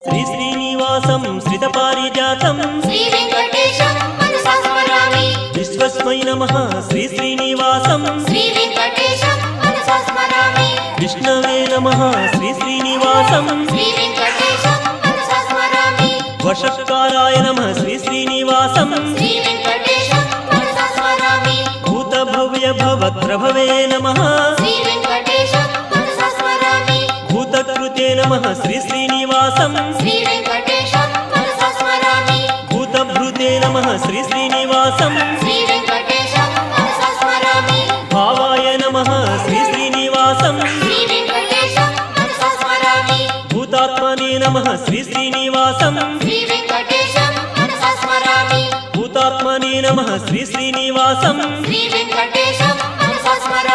श्री श्रीनिवासं श्रितपारिजातं श्री वेंकटेशं मनसा स्मरामि। विश्वस्मै नमः श्री श्रीनिवासं श्री वेंकटेशं मनसा स्मरामि। विष्णवे नमः श्री श्रीनिवासं श्री वेंकटेशं मनसा स्मरामि। वषट्काराय नमः श्री श्रीनिवासं श्री वेंकटेशं मनसा स्मरामि। भूतभव्य भवत्प्रभवे नमः श्री वेंकटेशं मनसा स्मरामि। भूतकृते नमः श्री श्रीनिवासं श्री वेंकटेशं मनसा स्मरामि। भूतभृते नमः श्री श्रीनिवासं श्री वेंकटेशं मनसा स्मरामि। भावाय नमः श्री श्रीनिवासं श्री वेंकटेशं मनसा स्मरामि। भूतात्मने नमः श्री श्रीनिवासं श्री वेंकटेशं मनसा स्मरामि। भूतात्मने नमः श्री श्रीनिवासं श्री वेंकटेशं मनसा स्मरामि।